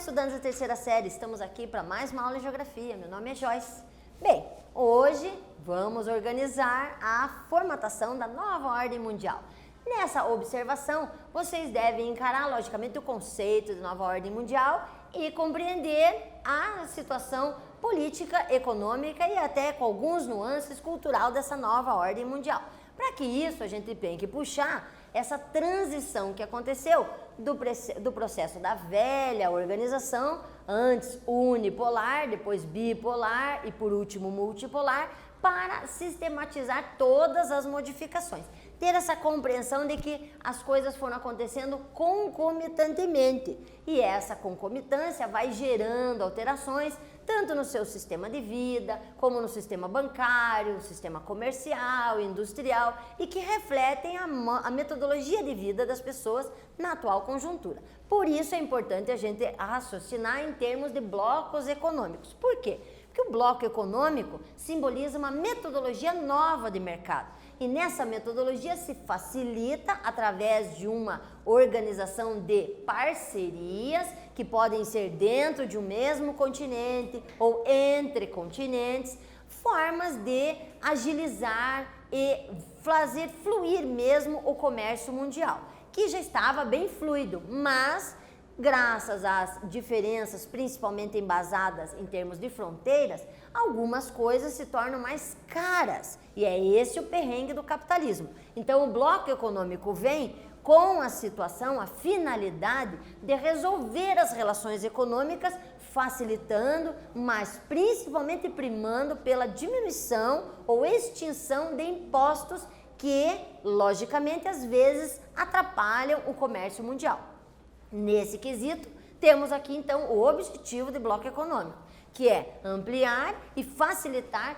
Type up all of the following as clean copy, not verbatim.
estudantes da terceira série, estamos aqui para mais uma aula de geografia. Meu nome é Joyce. Bem, hoje vamos organizar a formatação da nova ordem mundial. Nessa observação, vocês devem encarar, logicamente, o conceito de nova ordem mundial e compreender a situação política, econômica e até com alguns nuances cultural dessa nova ordem mundial. Para que isso, a gente tem que puxar essa transição que aconteceu do processo da velha organização, antes unipolar, depois bipolar e por último multipolar, para sistematizar todas as modificações. Ter essa compreensão de que as coisas foram acontecendo concomitantemente e essa concomitância vai gerando alterações tanto no seu sistema de vida, como no sistema bancário, no sistema comercial, industrial e que refletem a metodologia de vida das pessoas na atual conjuntura. Por isso é importante a gente raciocinar em termos de blocos econômicos. Por quê? Porque o bloco econômico simboliza uma metodologia nova de mercado. E nessa metodologia se facilita através de uma organização de parcerias que podem ser dentro de um mesmo continente ou entre continentes, formas de agilizar e fazer fluir mesmo o comércio mundial, que já estava bem fluido, mas graças às diferenças, principalmente embasadas em termos de fronteiras, algumas coisas se tornam mais caras. E é esse o perrengue do capitalismo. Então, o bloco econômico vem com a situação, a finalidade de resolver as relações econômicas, facilitando, mas principalmente primando pela diminuição ou extinção de impostos que, logicamente, às vezes atrapalham o comércio mundial. Nesse quesito, temos aqui então o objetivo do bloco econômico, que é ampliar e facilitar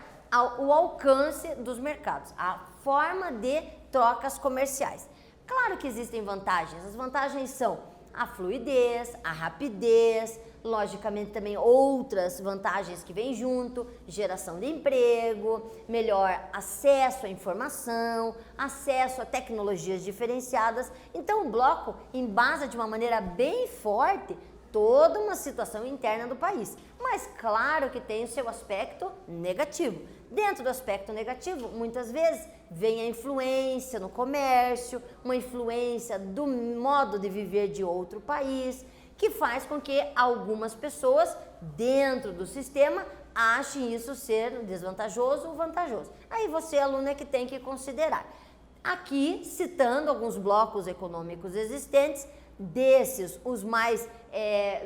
o alcance dos mercados, a forma de trocas comerciais. Claro que existem vantagens, as vantagens são a fluidez, a rapidez, logicamente também outras vantagens que vêm junto, geração de emprego, melhor acesso à informação, acesso a tecnologias diferenciadas. Então o bloco embasa de uma maneira bem forte toda uma situação interna do país, mas claro que tem o seu aspecto negativo. Dentro do aspecto negativo, muitas vezes, vem a influência no comércio, uma influência do modo de viver de outro país, que faz com que algumas pessoas dentro do sistema achem isso ser desvantajoso ou vantajoso. Aí você, aluno, é que tem que considerar. Aqui, citando alguns blocos econômicos existentes, desses, os mais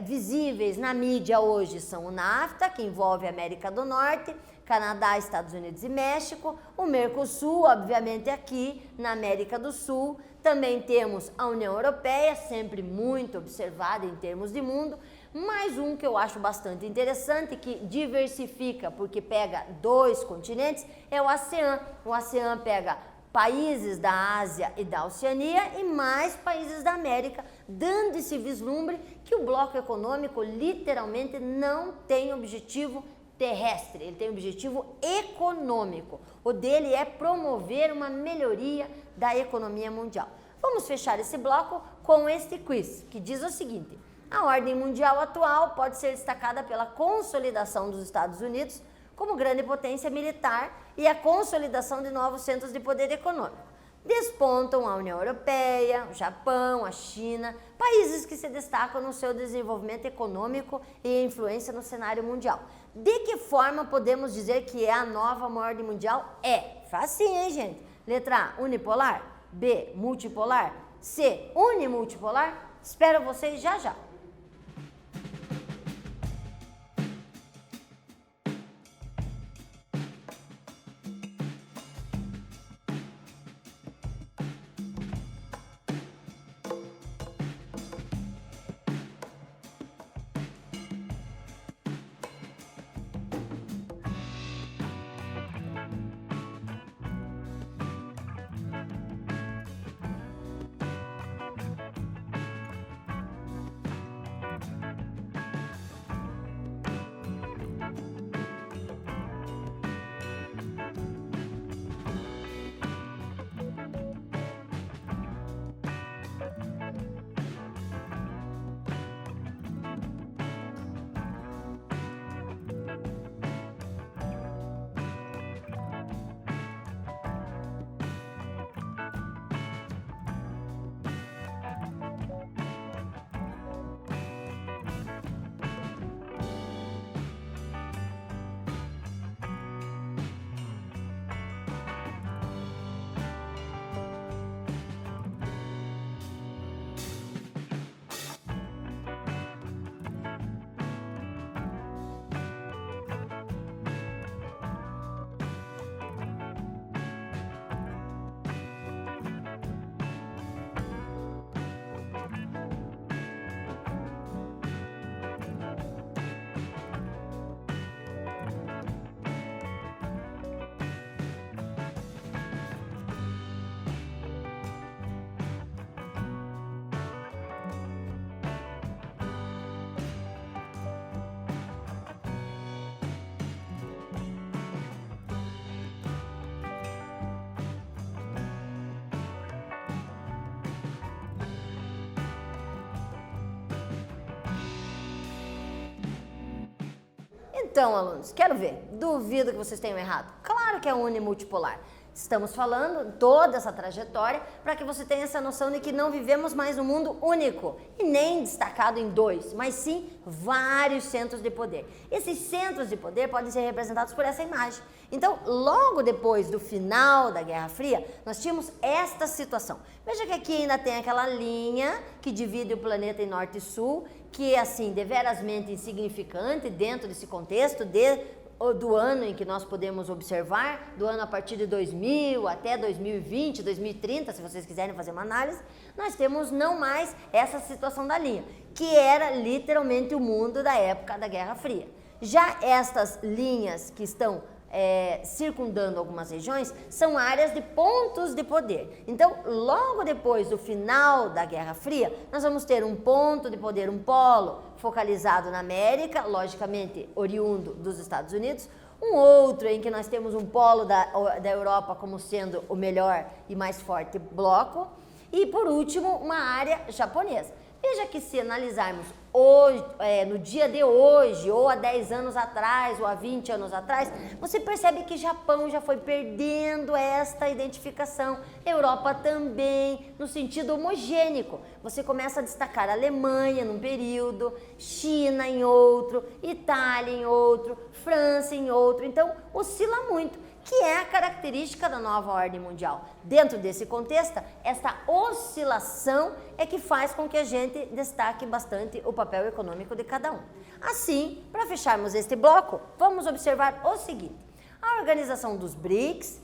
visíveis na mídia hoje são o NAFTA, que envolve a América do Norte, Canadá, Estados Unidos e México, o Mercosul, obviamente aqui na América do Sul, também temos a União Europeia, sempre muito observada em termos de mundo, mais um que eu acho bastante interessante, que diversifica, porque pega dois continentes, é o ASEAN. O ASEAN pega países da Ásia e da Oceania e mais países da América, dando esse vislumbre que o bloco econômico literalmente não tem objetivo terrestre, ele tem objetivo econômico. O dele é promover uma melhoria da economia mundial. Vamos fechar esse bloco com este quiz, que diz o seguinte: a ordem mundial atual pode ser destacada pela consolidação dos Estados Unidos como grande potência militar e a consolidação de novos centros de poder econômico. Despontam a União Europeia, o Japão, a China, países que se destacam no seu desenvolvimento econômico e influência no cenário mundial. De que forma podemos dizer que é a nova ordem mundial? É facinho, hein, gente? Letra A, unipolar. B, multipolar. C, unimultipolar. Espero vocês já já. Então, alunos, quero ver. Duvido que vocês tenham errado. Claro que é unimultipolar. Estamos falando toda essa trajetória para que você tenha essa noção de que não vivemos mais um mundo único e nem destacado em dois, mas sim vários centros de poder. Esses centros de poder podem ser representados por essa imagem. Então, logo depois do final da Guerra Fria, nós tínhamos esta situação. Veja que aqui ainda tem aquela linha que divide o planeta em norte e sul, que é assim, deverasmente insignificante dentro desse contexto do ano em que nós podemos observar, do ano a partir de 2000 até 2020, 2030, se vocês quiserem fazer uma análise, nós temos não mais essa situação da linha, que era literalmente o mundo da época da Guerra Fria. Já estas linhas que estão circundando algumas regiões são áreas de pontos de poder. Então, logo depois do final da Guerra Fria, nós vamos ter um ponto de poder, um polo focalizado na América, logicamente oriundo dos Estados Unidos, um outro em que nós temos um polo da Europa como sendo o melhor e mais forte bloco, e por último, uma área japonesa. Veja que se analisarmos hoje, no dia de hoje, ou há 10 anos atrás, ou há 20 anos atrás, você percebe que Japão já foi perdendo esta identificação, Europa também, no sentido homogênico. Você começa a destacar a Alemanha num período, China em outro, Itália em outro, França em outro, então oscila muito, que é a característica da nova ordem mundial. Dentro desse contexto, essa oscilação é que faz com que a gente destaque bastante o papel econômico de cada um. Assim, para fecharmos este bloco, vamos observar o seguinte: a organização dos BRICS,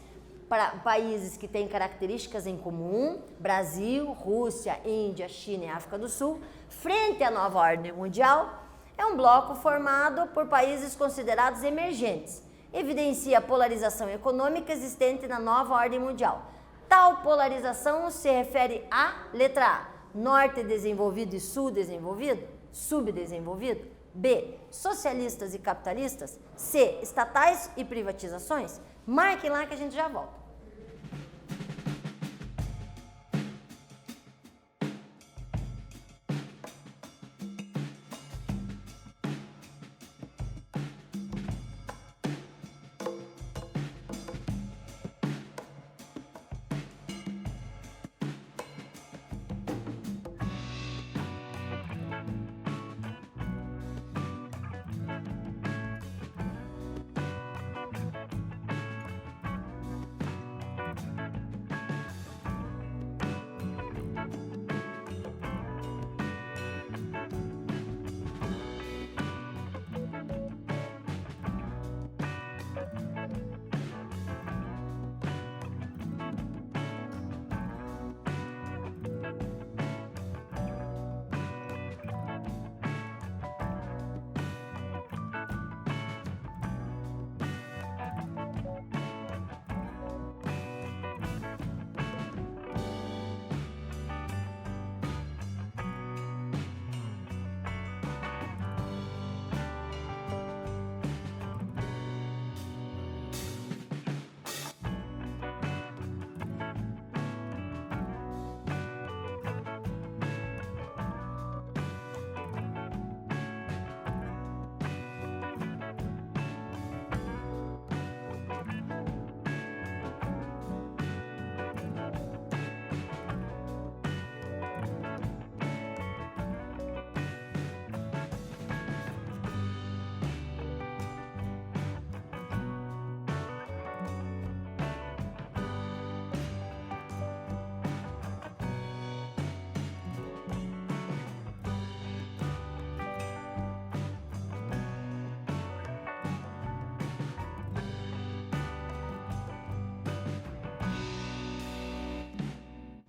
para países que têm características em comum, Brasil, Rússia, Índia, China e África do Sul, frente à nova ordem mundial, é um bloco formado por países considerados emergentes. Evidencia a polarização econômica existente na nova ordem mundial. Tal polarização se refere à letra A, norte desenvolvido e sul desenvolvido, subdesenvolvido, B, socialistas e capitalistas, C, estatais e privatizações. Marquem lá que a gente já volta.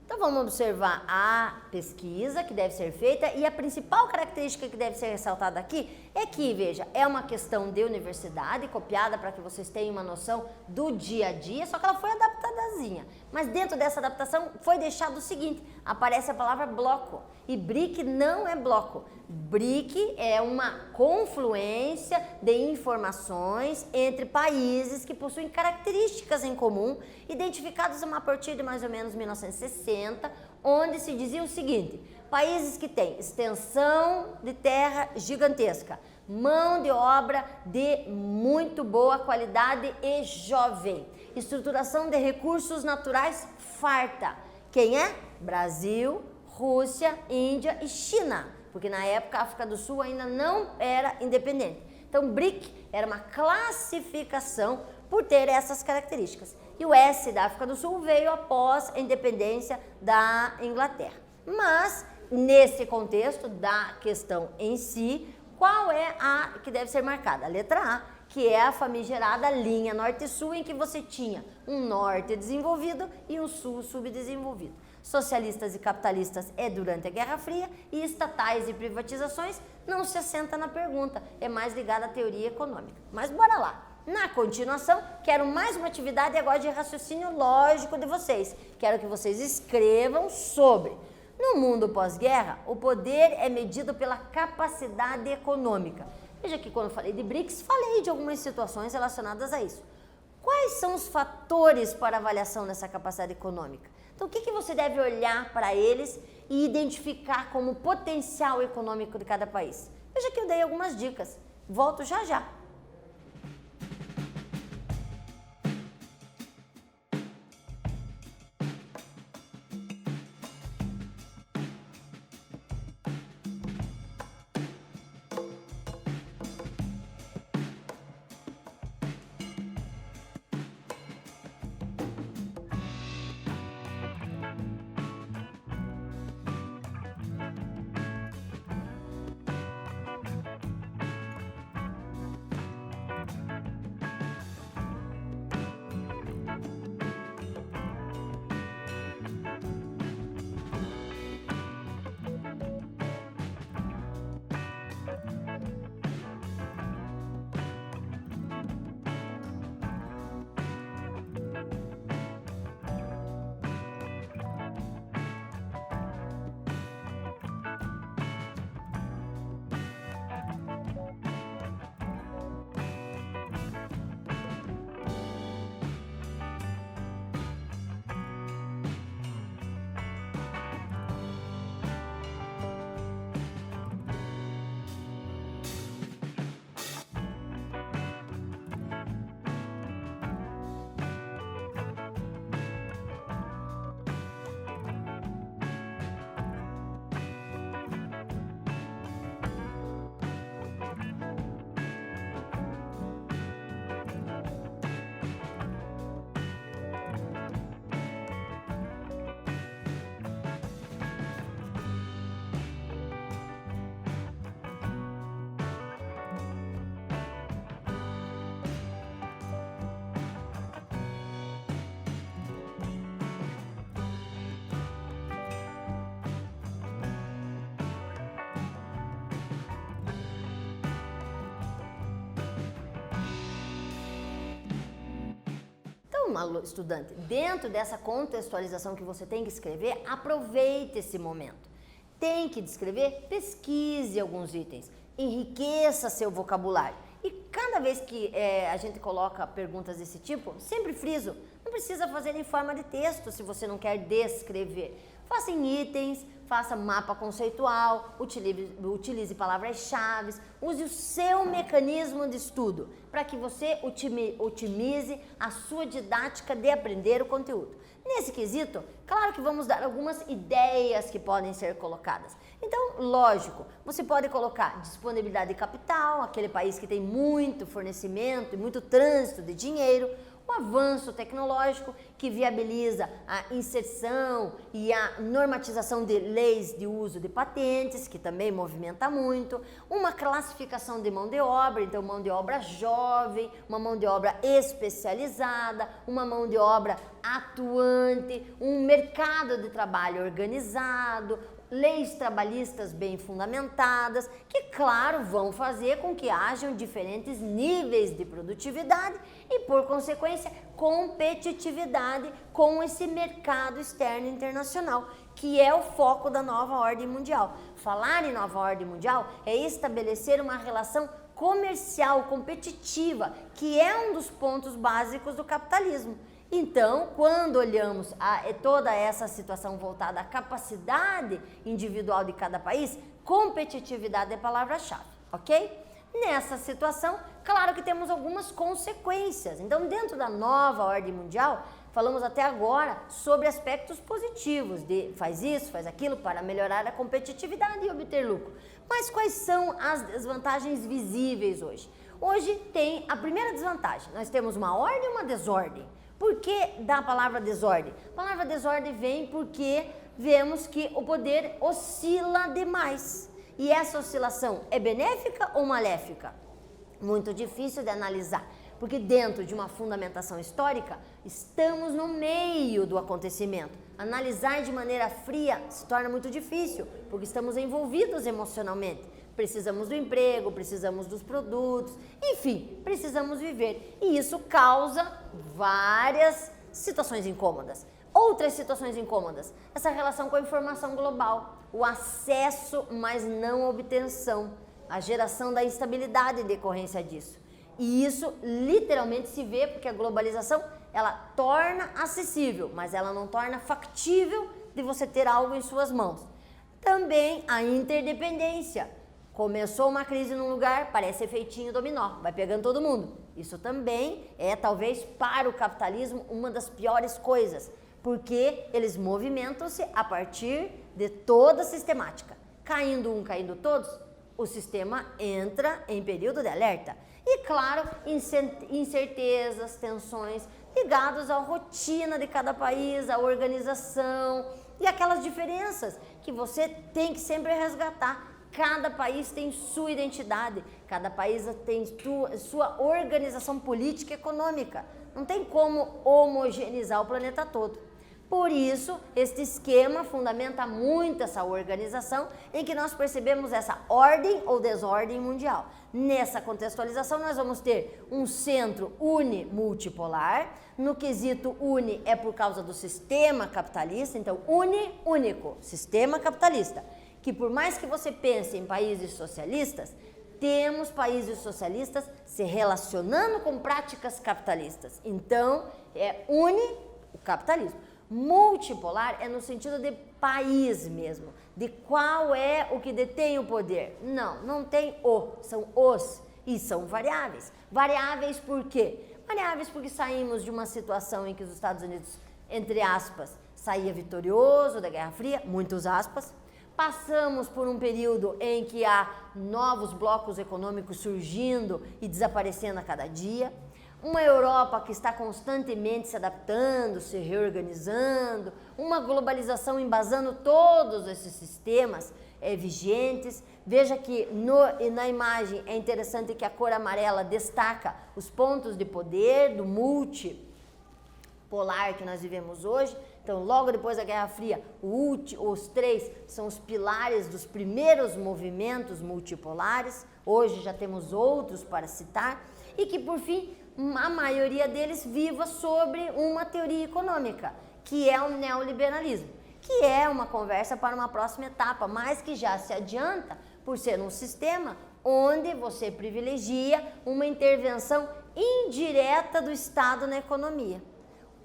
Então vamos observar a pesquisa que deve ser feita e a principal característica que deve ser ressaltada aqui é que, veja, é uma questão de universidade copiada para que vocês tenham uma noção do dia a dia, só que ela foi adaptadazinha. Mas dentro dessa adaptação foi deixado o seguinte, aparece a palavra bloco e BRIC não é bloco. BRIC é uma confluência de informações entre países que possuem características em comum, identificadas a partir de mais ou menos 1960, onde se dizia o seguinte: países que têm extensão de terra gigantesca, mão de obra de muito boa qualidade e jovem. Estruturação de recursos naturais farta. Quem é? Brasil, Rússia, Índia e China, porque na época a África do Sul ainda não era independente. Então, BRIC era uma classificação por ter essas características. E o S da África do Sul veio após a independência da Inglaterra. Mas, nesse contexto da questão em si, qual é a que deve ser marcada? A letra A, que é a famigerada linha norte-sul, em que você tinha um norte desenvolvido e um sul subdesenvolvido. Socialistas e capitalistas é durante a Guerra Fria e estatais e privatizações não se assenta na pergunta, é mais ligada à teoria econômica. Mas bora lá. Na continuação, quero mais uma atividade agora de raciocínio lógico de vocês. Quero que vocês escrevam sobre. No mundo pós-guerra, o poder é medido pela capacidade econômica. Veja que quando eu falei de BRICS, falei de algumas situações relacionadas a isso. Quais são os fatores para avaliação dessa capacidade econômica? Então, o que você deve olhar para eles e identificar como potencial econômico de cada país? Veja que eu dei algumas dicas. Volto já já. Estudante, dentro dessa contextualização que você tem que escrever, aproveite esse momento. Tem que descrever, pesquise alguns itens, enriqueça seu vocabulário. E cada vez que a gente coloca perguntas desse tipo, sempre friso, não precisa fazer em forma de texto se você não quer descrever. Faça em itens, faça mapa conceitual, utilize palavras-chave, use o seu mecanismo de estudo para que você otimize a sua didática de aprender o conteúdo. Nesse quesito, claro que vamos dar algumas ideias que podem ser colocadas. Então, lógico, você pode colocar disponibilidade de capital, aquele país que tem muito fornecimento e muito trânsito de dinheiro, o avanço tecnológico que viabiliza a inserção e a normatização de leis de uso de patentes, que também movimenta muito, uma classificação de mão de obra, então mão de obra jovem, uma mão de obra especializada, uma mão de obra atuante, um mercado de trabalho organizado, leis trabalhistas bem fundamentadas, que, claro, vão fazer com que hajam diferentes níveis de produtividade e, por consequência, competitividade com esse mercado externo internacional, que é o foco da nova ordem mundial. Falar em nova ordem mundial é estabelecer uma relação comercial competitiva, que é um dos pontos básicos do capitalismo. Então, quando olhamos toda essa situação voltada à capacidade individual de cada país, competitividade é a palavra-chave, ok? Nessa situação, claro que temos algumas consequências. Então, dentro da nova ordem mundial, falamos até agora sobre aspectos positivos, de faz isso, faz aquilo para melhorar a competitividade e obter lucro. Mas quais são as desvantagens visíveis hoje? Hoje tem a primeira desvantagem, nós temos uma ordem e uma desordem. Por que da palavra desordem? A palavra desordem vem porque vemos que o poder oscila demais. E essa oscilação é benéfica ou maléfica? Muito difícil de analisar, porque dentro de uma fundamentação histórica, estamos no meio do acontecimento. Analisar de maneira fria se torna muito difícil, porque estamos envolvidos emocionalmente. Precisamos do emprego, precisamos dos produtos, enfim, precisamos viver. E isso causa várias situações incômodas. Outras situações incômodas, essa relação com a informação global, o acesso, mas não a obtenção, a geração da instabilidade em decorrência disso. E isso literalmente se vê porque a globalização, ela torna acessível, mas ela não torna factível de você ter algo em suas mãos. Também a interdependência. Começou uma crise num lugar, parece efeitinho dominó, vai pegando todo mundo. Isso também é, talvez, para o capitalismo, uma das piores coisas, porque eles movimentam-se a partir de toda a sistemática. Caindo um, caindo todos, o sistema entra em período de alerta. E, claro, incertezas, tensões ligadas à rotina de cada país, à organização e aquelas diferenças que você tem que sempre resgatar. Cada país tem sua identidade, cada país tem sua organização política e econômica. Não tem como homogeneizar o planeta todo. Por isso, este esquema fundamenta muito essa organização em que nós percebemos essa ordem ou desordem mundial. Nessa contextualização, nós vamos ter um centro unimultipolar. No quesito uni é por causa do sistema capitalista, então único, sistema capitalista. Que por mais que você pense em países socialistas, temos países socialistas se relacionando com práticas capitalistas. Então, o capitalismo. Multipolar é no sentido de país mesmo, de qual é o que detém o poder. Não tem são os e são variáveis. Variáveis por quê? Variáveis porque saímos de uma situação em que os Estados Unidos, entre aspas, saía vitorioso da Guerra Fria, muitos aspas. Passamos por um período em que há novos blocos econômicos surgindo e desaparecendo a cada dia. Uma Europa que está constantemente se adaptando, se reorganizando. Uma globalização embasando todos esses sistemas vigentes. Veja que na imagem é interessante que a cor amarela destaca os pontos de poder do multipolar que nós vivemos hoje. Então, logo depois da Guerra Fria, os três são os pilares dos primeiros movimentos multipolares. Hoje já temos outros para citar. E que, por fim, a maioria deles viva sobre uma teoria econômica, que é o neoliberalismo, que é uma conversa para uma próxima etapa, mas que já se adianta por ser um sistema onde você privilegia uma intervenção indireta do Estado na economia.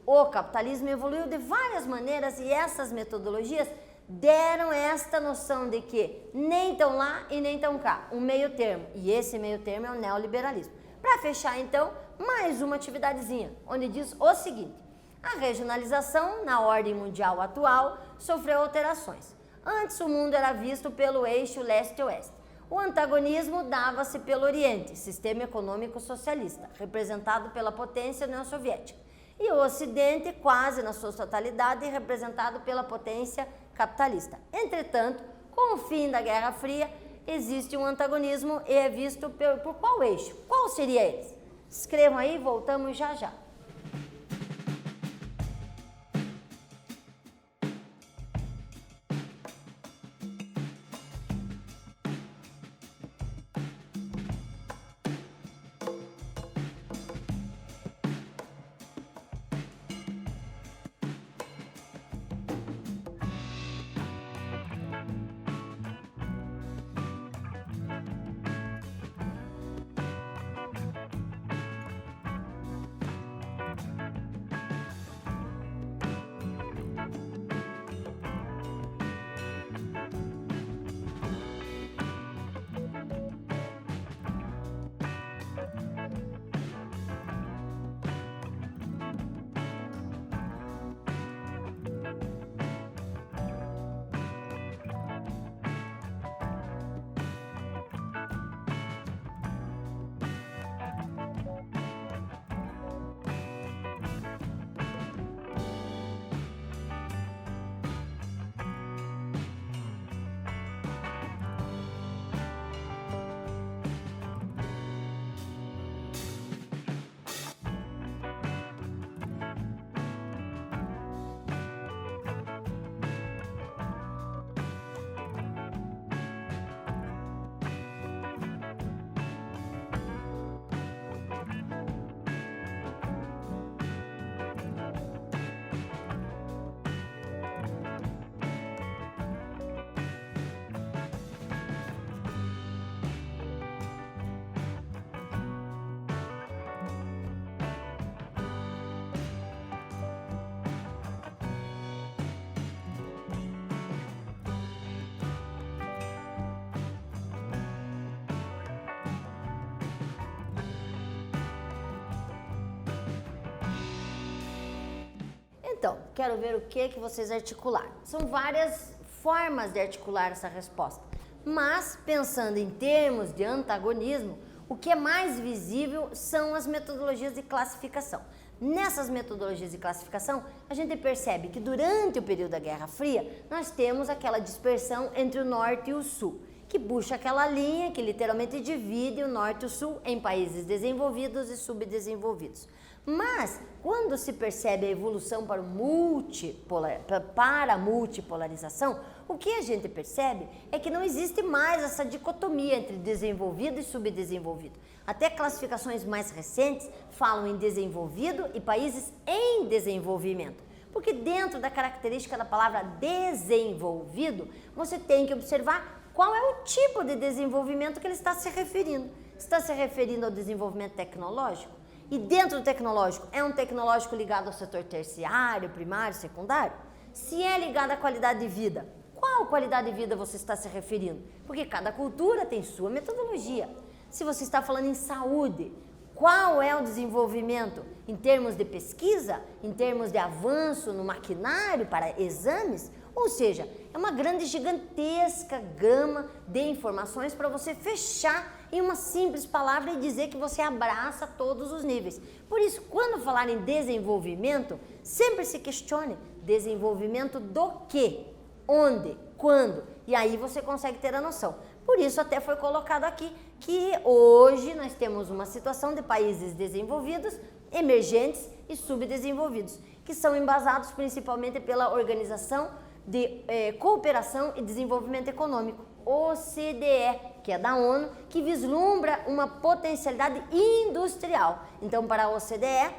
O capitalismo evoluiu de várias maneiras e essas metodologias deram esta noção de que nem tão lá e nem tão cá, um meio termo. E esse meio termo é o neoliberalismo. Para fechar, então, mais uma atividadezinha, onde diz o seguinte: a regionalização na ordem mundial atual sofreu alterações. Antes o mundo era visto pelo eixo leste-oeste. O antagonismo dava-se pelo Oriente, sistema econômico socialista, representado pela potência União Soviética. E o Ocidente, quase na sua totalidade, representado pela potência capitalista. Entretanto, com o fim da Guerra Fria, existe um antagonismo e é visto por qual eixo? Qual seria esse? Escrevam aí, voltamos já já. Então, quero ver o que vocês articularam. São várias formas de articular essa resposta, mas pensando em termos de antagonismo, o que é mais visível são as metodologias de classificação. Nessas metodologias de classificação, a gente percebe que durante o período da Guerra Fria, nós temos aquela dispersão entre o Norte e o Sul, que puxa aquela linha que literalmente divide o Norte e o Sul em países desenvolvidos e subdesenvolvidos. Mas, quando se percebe a evolução para a multipolarização, o que a gente percebe é que não existe mais essa dicotomia entre desenvolvido e subdesenvolvido. Até classificações mais recentes falam em desenvolvido e países em desenvolvimento. Porque dentro da característica da palavra desenvolvido, você tem que observar qual é o tipo de desenvolvimento que ele está se referindo. Está se referindo ao desenvolvimento tecnológico? E dentro do tecnológico, é um tecnológico ligado ao setor terciário, primário, secundário? Se é ligado à qualidade de vida, qual qualidade de vida você está se referindo? Porque cada cultura tem sua metodologia. Se você está falando em saúde, qual é o desenvolvimento em termos de pesquisa, em termos de avanço no maquinário para exames? Ou seja, é uma grande, gigantesca gama de informações para você fechar em uma simples palavra e dizer que você abraça todos os níveis. Por isso, quando falar em desenvolvimento, sempre se questione: desenvolvimento do quê? Onde? Quando? E aí você consegue ter a noção. Por isso até foi colocado aqui que hoje nós temos uma situação de países desenvolvidos, emergentes e subdesenvolvidos, que são embasados principalmente pela Organização de Cooperação e Desenvolvimento Econômico, OCDE, que é da ONU, que vislumbra uma potencialidade industrial. Então, para a OCDE,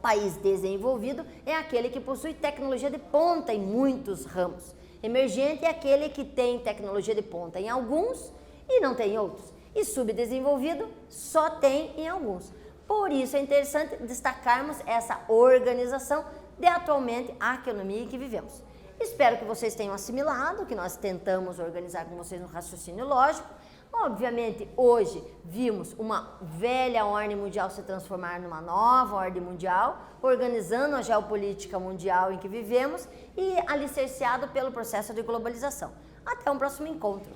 país desenvolvido é aquele que possui tecnologia de ponta em muitos ramos. Emergente é aquele que tem tecnologia de ponta em alguns e não tem em outros. E subdesenvolvido só tem em alguns. Por isso é interessante destacarmos essa organização de atualmente a economia em que vivemos. Espero que vocês tenham assimilado, que nós tentamos organizar com vocês no raciocínio lógico. Obviamente, hoje vimos uma velha ordem mundial se transformar numa nova ordem mundial, organizando a geopolítica mundial em que vivemos e alicerciado pelo processo de globalização. Até um próximo encontro.